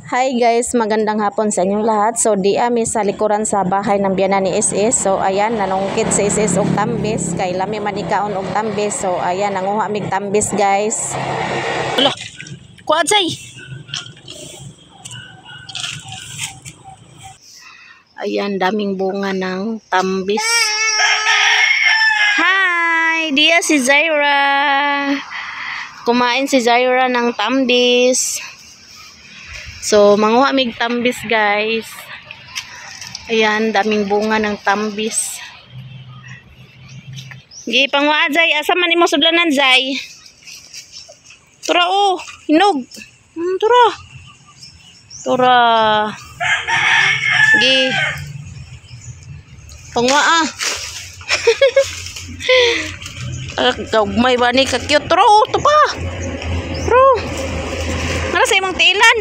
Hi guys, magandang hapon sa inyong lahat. So di ami sa likuran sa bahay ng biyanan ni SS. So ayan, nanungkit sa SS og tambis kay lami man ikaon og tambis. So ayan, nanguha mig tambis guys. Ala, kuat say. Ayan, daming bunga ng tambis. Hi, dia si Zaira. Kumain si Zaira ng tambis. So, manguha mig tambis guys. Ayan, daming bunga ng tambis. Gi, pangwaa Zay. Asa man imo sudlanan Zay? Tura oh, hinog. Tura. Tura. Gi. Pangwaa. Gagmay ba ni ka-cute? Tura oh, ito pa. Tura. Nara sa imong tiilan.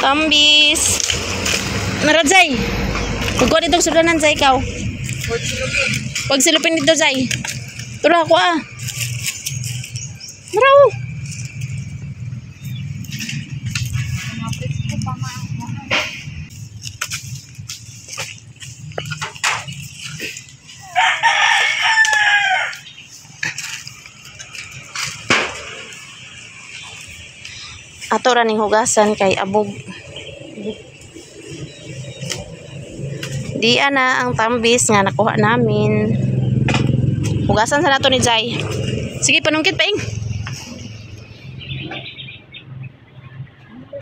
Tambis. Naradzay. Pagkuha dito sulanan Zay ikaw. Pag silupin dito Zay. Tura ako ah. Maraw. Ato ra ning hugasan kay abog. Di ana ang tambis nga nakuha namin. Hugasan sa nato ni Zay. Sige, panungkit paing.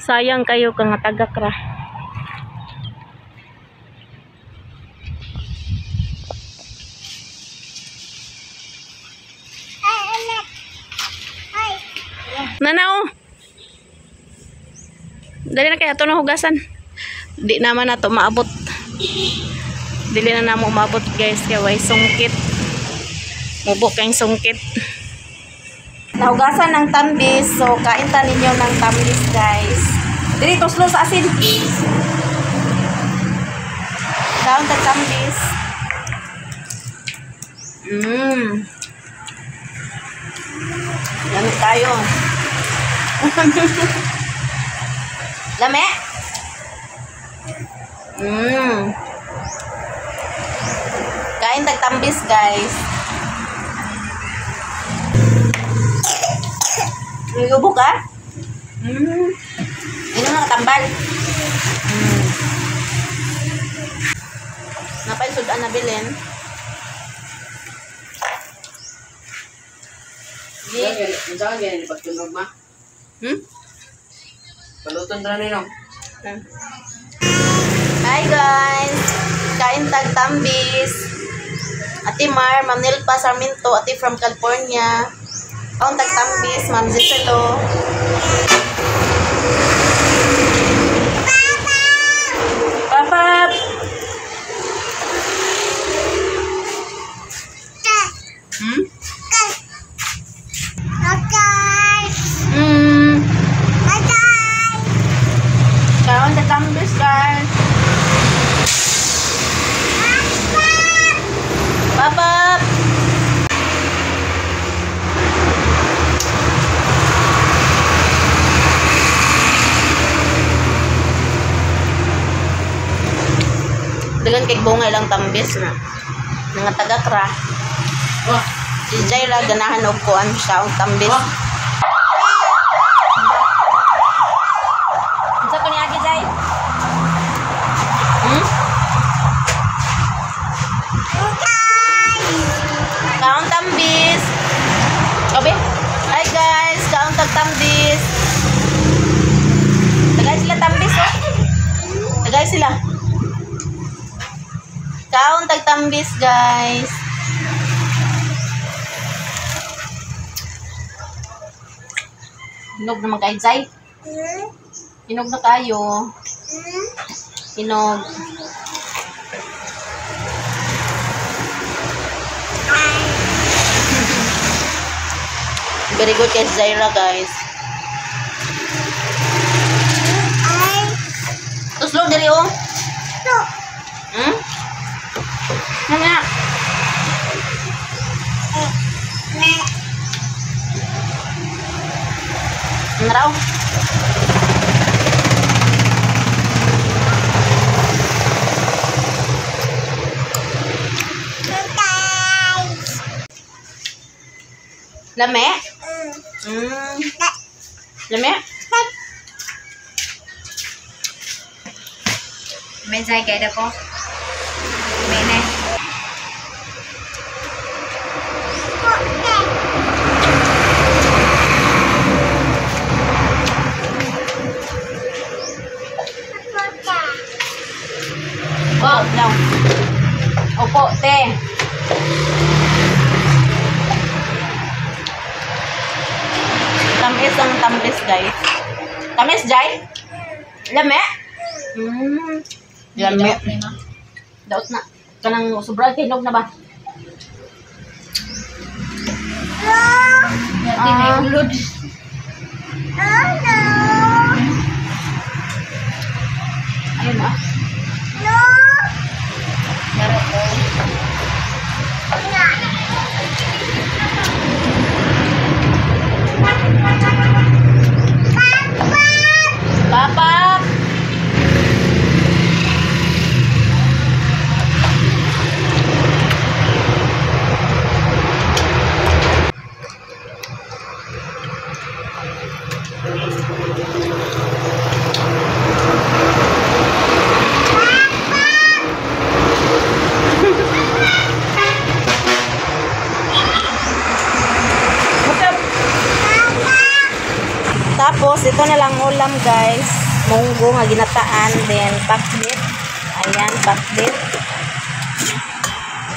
Sayang kayo kang tagak ra. Nanao. Dali na kaya ito na hugasan. Di naman na ito maabot. Dili na namo maabot guys. Kaya way sungkit. Mubok kayong sungkit. Nahugasan ng tambis. So kain ta ninyo ng tambis guys. Dili tuslo sa asin. Daon ta tambis. Lamig tayo. Lame? Kain tagtambis guys. Nilubok ka? Ino nga katambal. Napay sudan na bilin. Unsa gyud pagtunog ma? Paluton ra nino. Hi guys. Kain tagtambis. Ate Mar, Ma'am Nilpa Sarmiento, ate from California. Kain tagtambis, Ma'am Giselo. Papa. Kain tagtambis guys. Papa. Dagan kay bunga lang tambis na. Nga tagak ra. Si Zaira ganahan og kuan siya og tambis. Unsa ko niya Zay? Kaon tambis. Obe. Hi guys, kaon tambis. Tagay sila tambis oh. Tagay sila. Kaon tambis guys. Hinog naman kayo Zay. Hinog na kayo. Hinog. Very good kay Zaira guys. Tuslo diri oh. Nga. Naraw. Lame? Lame? Bên dây kể được không? Bên này. Đâu? Opo, te. Tamis ang tamis, guys. Tamis, Jai? Lame? Lame. Daot na. Kanang sobrang tinog na ba? Nanti may ulod. Ayun na. Meron ko. Papa! Tapos, ito na lang ulam, guys. Munggo nga ginataan. Then, pakbit. Ayan, pakbit.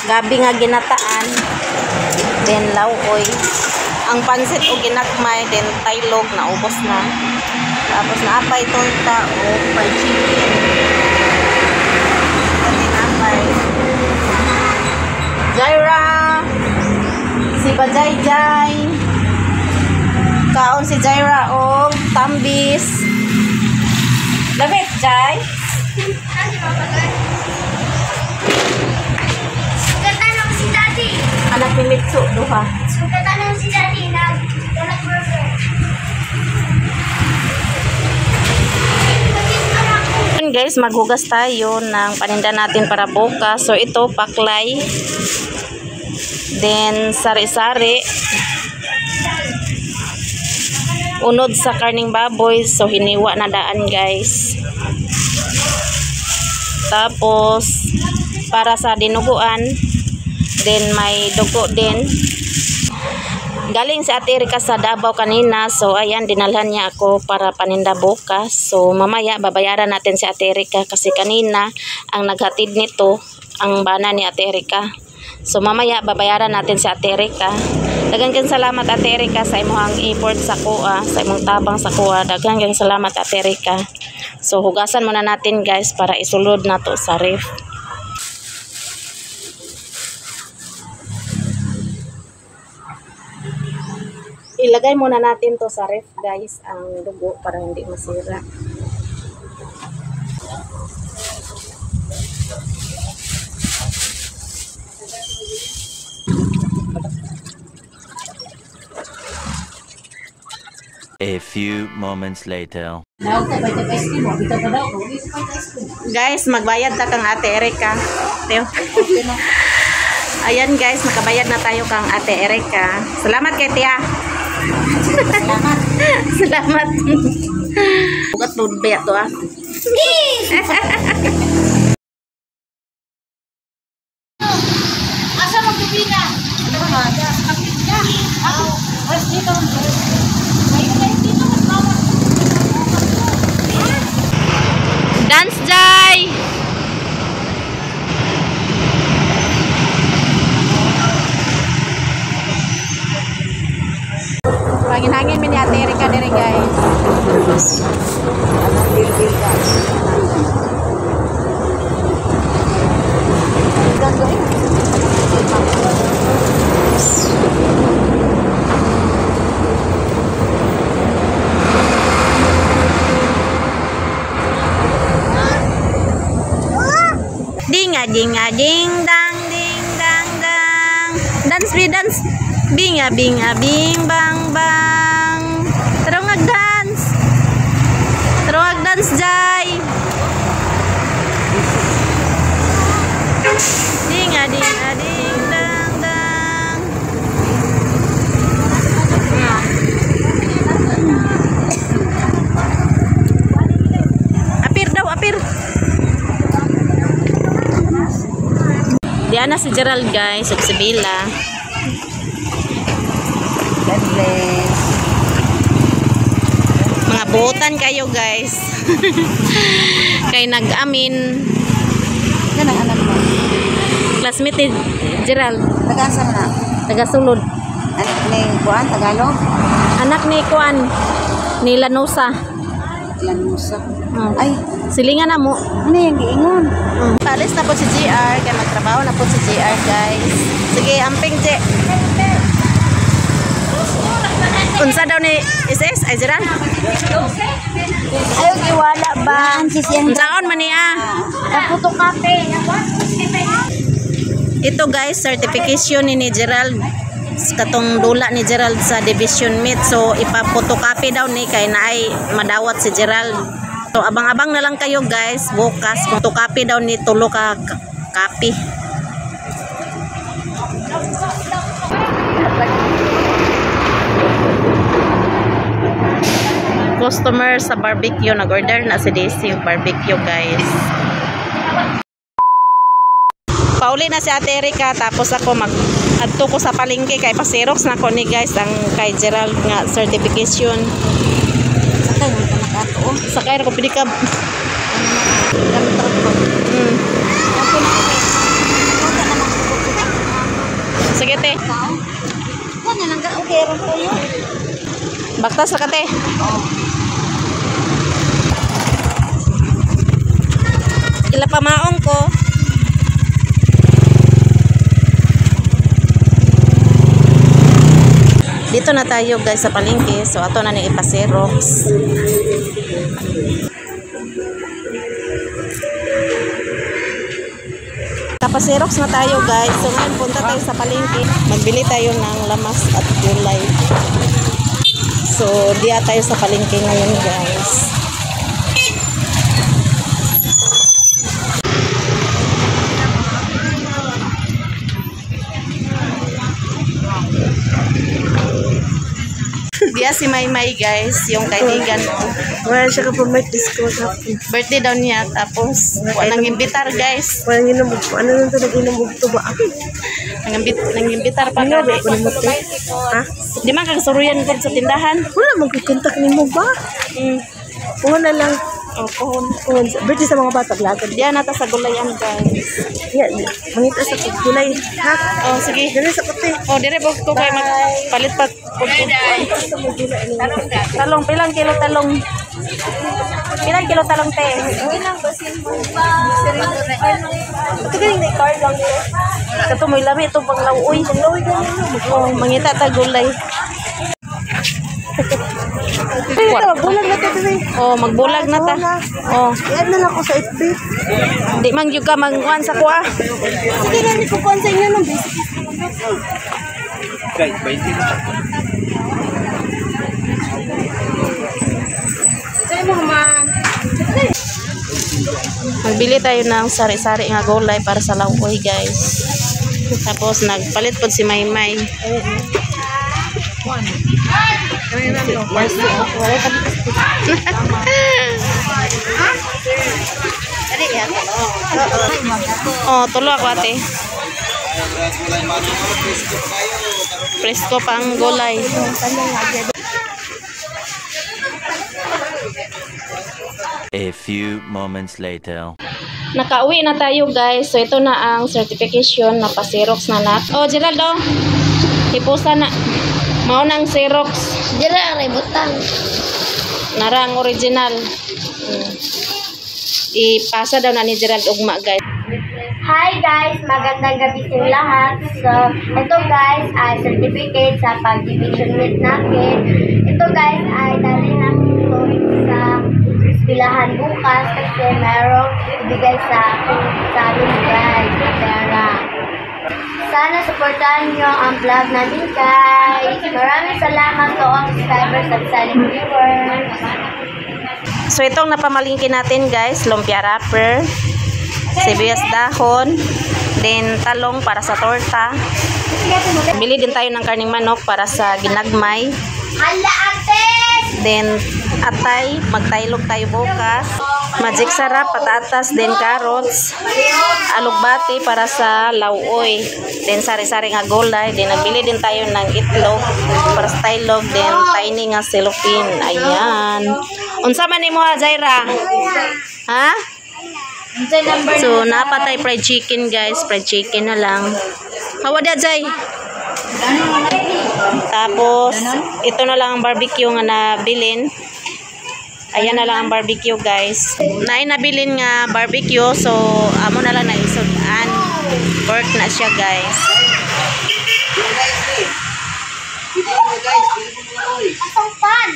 Gabi nga ginataan. Then, lauoy. Ang pansit o ginakmay. Then, taylog na ubos na. Tapos, naapay torta o fried chicken. Then, naapay. Jaira! Si Bajay-Jay! Kaon si Jaira o tambis. Lamit, Jai. Sukatanong si Daddy. Anak ni Mitsu, duha. Sukatanong si Daddy na donut burger. Yun, guys, maghugas tayo ng paninda natin para bukas. So, ito, paklay. Then, sari-sari. Unod sa karning baboy, so hiniwa na daan, guys. Tapos para sa dinuguan, then may dugo din. Galing si Ate Erika sa Davao kanina, so ayan, dinalhan niya ako para paninda bukas. So mamaya babayaran natin si Ate Erika kasi kanina ang naghatid nito ang bana ni Ate Erika. So mamaya babayaran natin si Ate Erika. Daghang salamat Ate Erika sa imong effort sa kuha, sa imong tabang sa kuha. Daghang salamat Ate Erika. So hugasan muna natin, guys, para isulod na to sa ref. Ilagay muna natin to sa ref, guys, ang dugo para hindi masira. A few moments later. Guys, magbayad na kang Ate Erika. Teo. Ayan, guys, nakabayad na tayo kang Ate Erika. Salamat kay Tia. Salamat. Salamat. Bukat po bayad to ah. Asa magpipina? Ako, mas dito. Dance, Jai! Pangin-hangin mi ni Ate Erika diri, guys. Dinga ding dang ding dang dang. Dance be dance. Binga binga bing bang bang. Terus ngedance. Advance, Jai! Ding, ading, ading, dang, dang. Apir daw, apir. Diyan na si Gerald, guys. Ug si Bella. God bless. Mga buotan kayo, guys. Kay nag-amin. Yan ang anak mo. Classmate ni Gerald. Taga-asa mo na? Taga-sulod. Anak ni Juan, Tagalog? Anak ni Kuan. Ni Lanosa. Lanusa. Oh. Ay, Silingan na mo. ano yung giingon? Palis na po si GR. Kaya magtrabaho na po si GR, guys. Sige, amping, G. Unsa daw ni SS? Ay, Gerald? Ayaw giwala ba? Unsaon man niya? Kaputo kape. Ito, guys, certification ni Gerald. Katong dula ni Gerald sa division meet. So, ipapotocopy daw ni kay naay madawat si Gerald. So, abang-abang na lang kayo, guys. Bukas, photocopy daw ni tulo ka copy. Customer sa barbecue, nag-order na si Daisy yung barbecue, guys. Pauli na si Ate Erika, tapos ako adto ko sa palengke kay pa-xerox na ko ni, guys, ang kay Gerald nga certification. Sakay mo ka nakato. Sakay na ko pinikab. Sige, te. Ano lang ka? Okay, ron ko yun. Baktas na ka, te. Ila pamaong ko. Dito na tayo, guys, sa palengke. So, ato na ni ipa-xerox. Kapasirox na tayo, guys. So ngayon punta tayo sa palengke. Magbili tayo ng lamas at gulay. So diya tayo sa palengke ngayon, guys. Diya si Maymay, guys, yung kaibigan ko. Wala siya ka pa may disco sa Birthday daw niya, tapos walang imbitar, guys. walang inamog po. Ano nang ito nag-inamog to ba? Nang-imbitar pa ka. Ha? Di man kang suruyan ko sa tindahan. Wala magkikontak ni mo ba? Puno na lang. Oh, pohon. Birthday sa mga bata, lagad. Diyan nata sa gulayan, guys. Yan, mangita sa gulay. Ha? Oh, sige. Dali sa kote. Oh, dire po ko kay magpalit pa. Talong, pilang kilo talong? Pilang kilo talong, te? Ito galing na i-card lang. Kato mo ilami itong panglawuy. Oh, mangita ta gulay. Bulag na ito. Oh, magbulag na ta. Oh, I-add na lang ako sa FB. di man gyud ka mangkuan sa kuha. Sige na, hindi ko kuhan sa inyo ng basic. Sa'yo mo, ma'am. Magbili tayo ng sari-sari nga gulay para sa lawuy, guys. Tapos nagpalit po si Maymay. Oh, tulo ako, ate. Presko pa ang gulay. A few moments later. Nakauwi na tayo, guys. So ito na ang certification na pa-xerox na nat. Oh, Geraldo. Hipusa na. Mao nang xerox. Dira, aray, butang. Narang original. Ipasa daw na ni Gerald ugma, guys. Hi guys, magandang gabi sa lahat. So, ito guys ay certificate sa pag-division meet natin. Ito guys ay dali namin ito sa eskwelahan bukas kasi merong ibigay sa amin guys, sa pera. Sana supportahan nyo ang vlog natin guys. Maraming salamat to ang subscribers at silent viewers. So itong napamalingki natin guys, lumpia wrapper, sibuyas dahon, then talong para sa torta. Bili din tayo ng karning manok para sa ginagmay. Hala, ates! Then atay, magtaylog tayo bukas. Magic sarap, patatas, then carrots, alugbati para sa lauoy. Then sari-sari nga gulay. Then nagbili din tayo ng itlog para sa taylog. Then tiny nga cellophane. Ayan. Unsa man nimo Jaira? Ha? So napatay fried chicken guys. Fried chicken na lang. Hawa da Jay. Tapos ito na lang ang barbecue nga nabilin. Ayan na lang ang barbecue guys. Naay nabilin nga barbecue, so amo na lang naisudan. Work na siya guys. Asang pan!